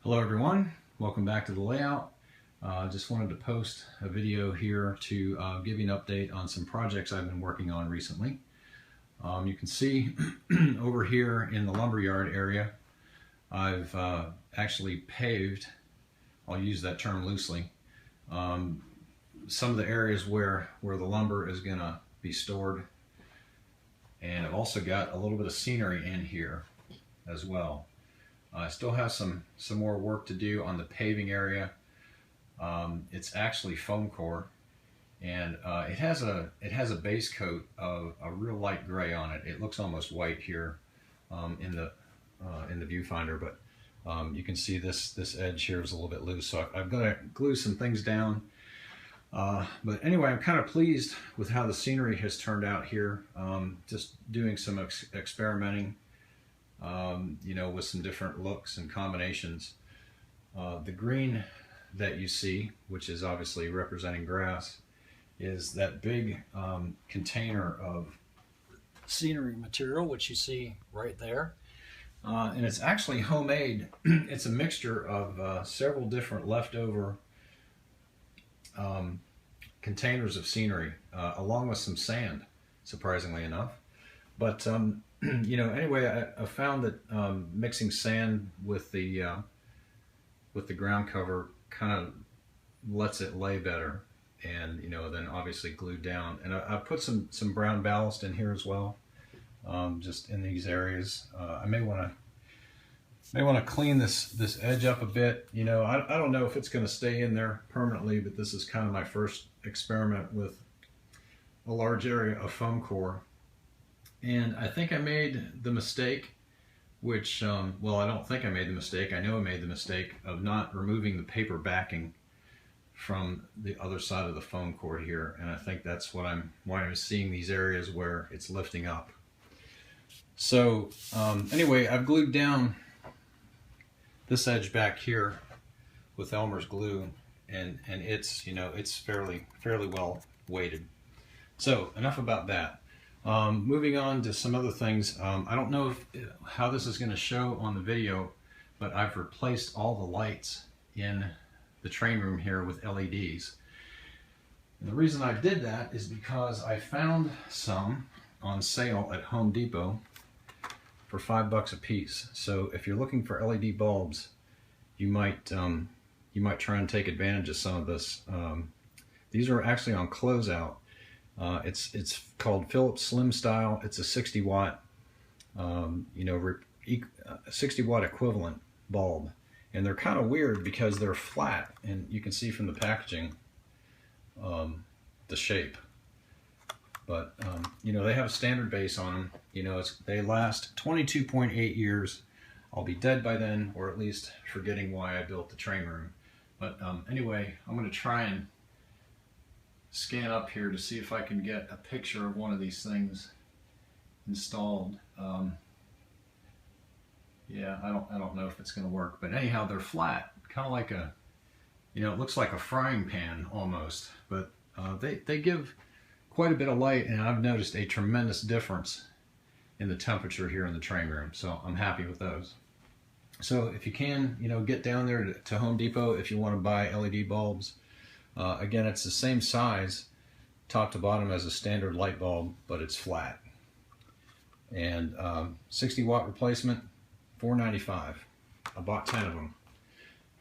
Hello everyone, welcome back to the layout. Just wanted to post a video here to give you an update on some projects I've been working on recently. You can see over here in the lumberyard area, I've actually paved, I'll use that term loosely, some of the areas where the lumber is going to be stored. And I've also got a little bit of scenery in here as well. I still have some more work to do on the paving area. It's actually foam core, and it has a base coat of a real light gray on it. It looks almost white here in the viewfinder, but you can see this edge here is a little bit loose, so I've got to glue some things down. But anyway, I'm kind of pleased with how the scenery has turned out here. Just doing some experimenting, you know, with some different looks and combinations. The green that you see, which is obviously representing grass, is that big container of scenery material, which you see right there. And it's actually homemade. It's a mixture of several different leftover containers of scenery, along with some sand, surprisingly enough. But you know, anyway, I found that mixing sand with the ground cover kind of lets it lay better, and you know, then obviously glued down. And I put some brown ballast in here as well, just in these areas. I may want to clean this edge up a bit. You know, I don't know if it's going to stay in there permanently, but this is kind of my first experiment with a large area of foam core. And I think I made the mistake, which, well, I don't think I made the mistake. I know I made the mistake of not removing the paper backing from the other side of the foam core here. And I think that's why I'm seeing these areas where it's lifting up. So anyway, I've glued down this edge back here with Elmer's glue, and it's, you know, it's fairly well weighted. So enough about that. Moving on to some other things. I don't know how this is going to show on the video, but I've replaced all the lights in the train room here with LEDs. And the reason I did that is because I found some on sale at Home Depot for $5 a piece. So if you're looking for LED bulbs, you might try and take advantage of some of this. These are actually on closeout. It's called Philips Slim Style. It's a 60 watt, you know, 60 watt equivalent bulb, and they're kind of weird because they're flat, and you can see from the packaging the shape. But you know, they have a standard base on them. You know, they last 22.8 years. I'll be dead by then, or at least forgetting why I built the train room. But anyway, I'm going to try and scan up here to see if I can get a picture of one of these things installed. Yeah, I don't know if it's going to work, but anyhow, they're flat, kind of like a, you know, it looks like a frying pan almost, but they give quite a bit of light, and I've noticed a tremendous difference in the temperature here in the train room, so I'm happy with those. So if you can, you know, get down there to Home Depot if you want to buy LED bulbs. Again, it's the same size, top to bottom, as a standard light bulb, but it's flat. And 60 watt replacement, $4.95. I bought 10 of them.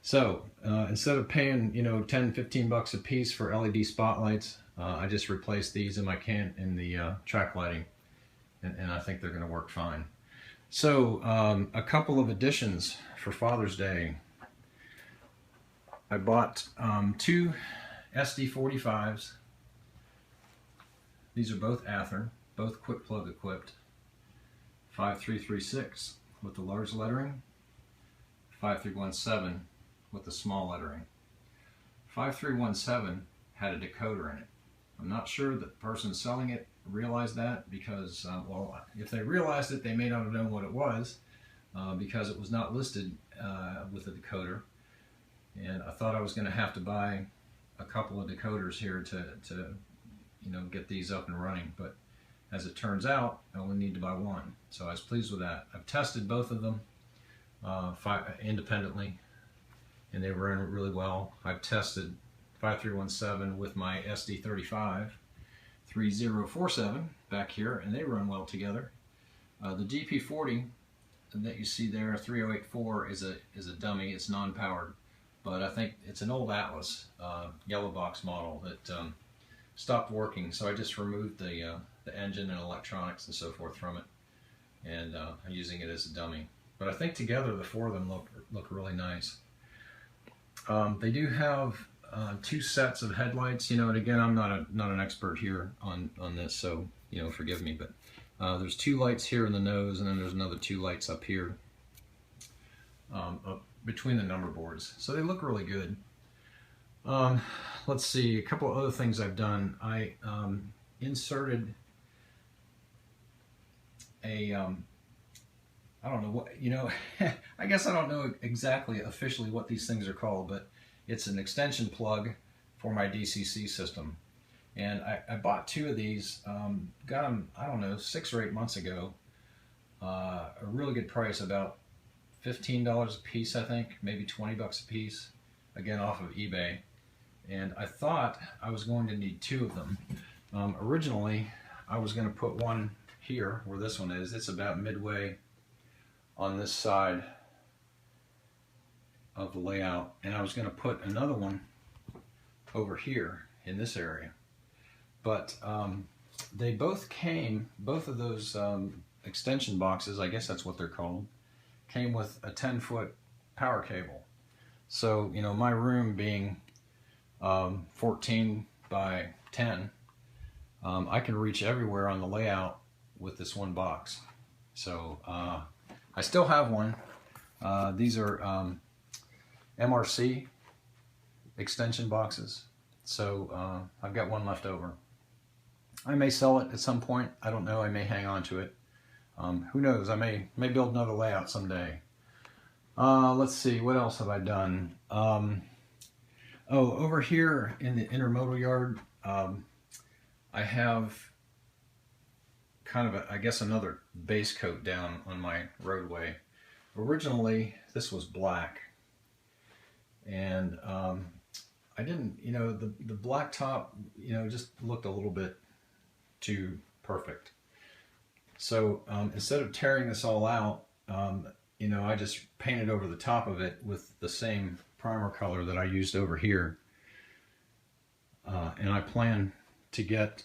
So instead of paying, you know, 10, 15 bucks a piece for LED spotlights, I just replaced these in the track lighting, and I think they're going to work fine. So a couple of additions for Father's Day. I bought two SD45s. These are both Athearn, both quick plug equipped. 5336 with the large lettering, 5317 with the small lettering. 5317 had a decoder in it. I'm not sure that the person selling it realized that, because, well, if they realized it, they may not have known what it was, because it was not listed with a decoder. And I thought I was going to have to buy a couple of decoders here to you know, get these up and running, but as it turns out, I only need to buy one. So I was pleased with that. I've tested both of them independently, and they run really well. I've tested 5317 with my SD35 3047 back here, and they run well together. The DP40 that you see there, 3084, is a dummy. It's non-powered, but I think it's an old Atlas yellow box model that stopped working, so I just removed the engine and electronics and so forth from it, and I'm using it as a dummy. But I think together the four of them look really nice. They do have two sets of headlights, you know, and again, I'm not an expert here on this, so, you know, forgive me, but there's two lights here in the nose, and then there's another two lights up here up between the number boards. So they look really good. Let's see, a couple of other things I've done. I inserted a, I don't know what, you know, I guess I don't know exactly officially what these things are called, but it's an extension plug for my DCC system. And I bought two of these, got them, I don't know, 6 or 8 months ago, a really good price, about $15 a piece, I think, maybe 20 bucks a piece, again off of eBay. And I thought I was going to need two of them. Originally, I was going to put one here, where this one is. It's about midway on this side of the layout, and I was going to put another one over here in this area. But they both came, both of those extension boxes, I guess that's what they're called, came with a 10-foot power cable. So, you know, my room being 14 by 10, I can reach everywhere on the layout with this one box. So I still have one. These are MRC extension boxes, so I've got one left over. I may sell it at some point. I don't know. I may hang on to it. Who knows? I may build another layout someday. Let's see. What else have I done? Oh, over here in the intermodal yard, I have kind of, I guess, another base coat down on my roadway. Originally, this was black, and I didn't, you know, the black top, you know, just looked a little bit too perfect. So instead of tearing this all out, you know, I just painted over the top of it with the same primer color that I used over here. And I plan to get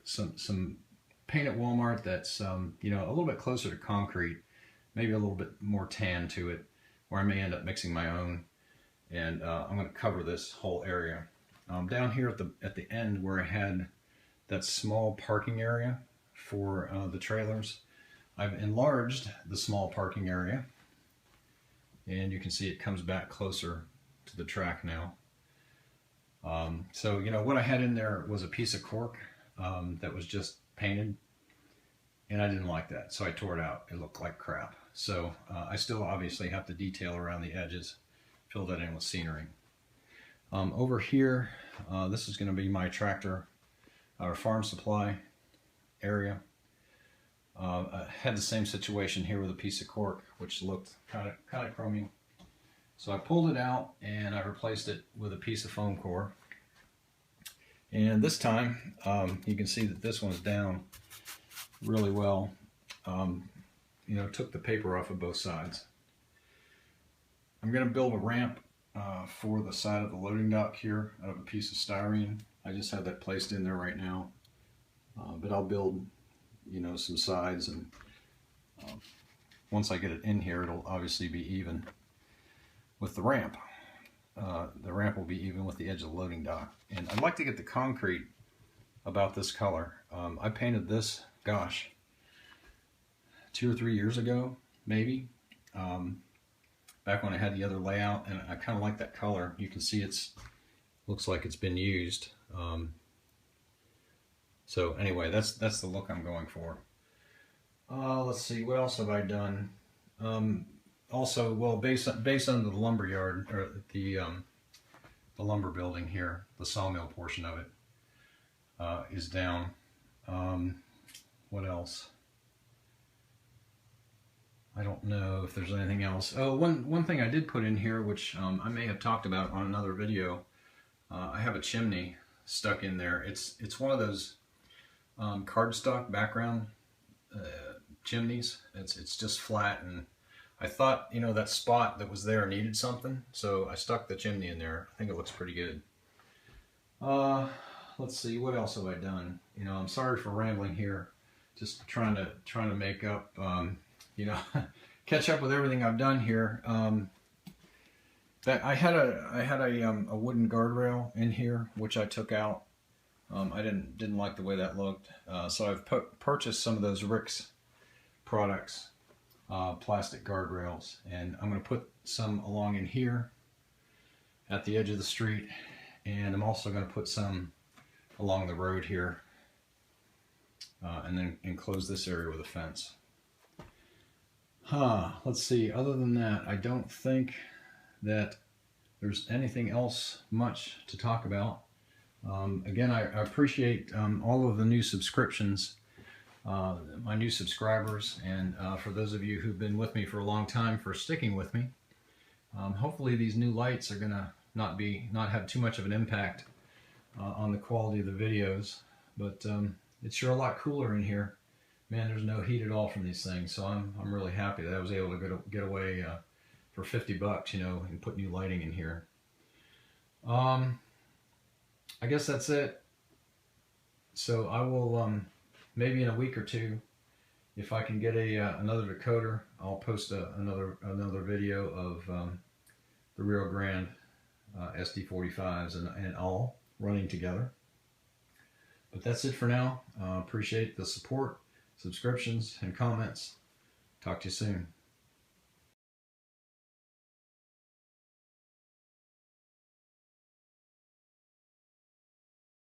some paint at Walmart that's, you know, a little bit closer to concrete, maybe a little bit more tan to it, where I may end up mixing my own. And I'm going to cover this whole area. Down here at the end where I had that small parking area for the trailers, I've enlarged the small parking area, and you can see it comes back closer to the track now. So, you know, what I had in there was a piece of cork that was just painted, and I didn't like that, so I tore it out. It looked like crap. So I still obviously have to detail around the edges, fill that in with scenery. Over here, this is going to be my tractor, our farm supply area. I had the same situation here with a piece of cork, which looked kind of chromy. So I pulled it out and I replaced it with a piece of foam core. And this time, you can see that this one's down really well. You know, took the paper off of both sides. I'm going to build a ramp for the side of the loading dock here out of a piece of styrene. I just have that placed in there right now. But I'll build, you know, some sides, and once I get it in here, it'll obviously be even with the ramp. The ramp will be even with the edge of the loading dock. And I'd like to get the concrete about this color. I painted this, gosh, 2 or 3 years ago, maybe, back when I had the other layout, and I kind of like that color. You can see it's looks like it's been used. So anyway, that's the look I'm going for. Let's see, what else have I done? Also, well, based on the lumber yard, or the lumber building here, the sawmill portion of it is down. What else? I don't know if there's anything else. Oh, one thing I did put in here, which I may have talked about on another video. I have a chimney stuck in there. It's one of those cardstock background chimneys. It's just flat, and I thought, you know, that spot that was there needed something, so I stuck the chimney in there. I think it looks pretty good. Let's see, what else have I done? You know, I'm sorry for rambling here. Just trying to make up, you know, catch up with everything I've done here. That I had a wooden guardrail in here, which I took out. I didn't like the way that looked, so I've purchased some of those Rick's products, plastic guardrails, and I'm going to put some along in here at the edge of the street, and I'm also going to put some along the road here, and then enclose this area with a fence. Let's see, other than that, I don't think that there's anything else much to talk about. Again, I appreciate all of the new subscriptions, my new subscribers, and for those of you who've been with me for a long time, for sticking with me. Hopefully these new lights are gonna not have too much of an impact on the quality of the videos, but it's sure a lot cooler in here. Man, there's no heat at all from these things, so I'm really happy that I was able to get away for 50 bucks, you know, and put new lighting in here. I guess that's it. So I will maybe in a week or two, if I can get another decoder, I'll post another video of the Rio Grande SD45s and all running together. But that's it for now. Appreciate the support, subscriptions, and comments. Talk to you soon.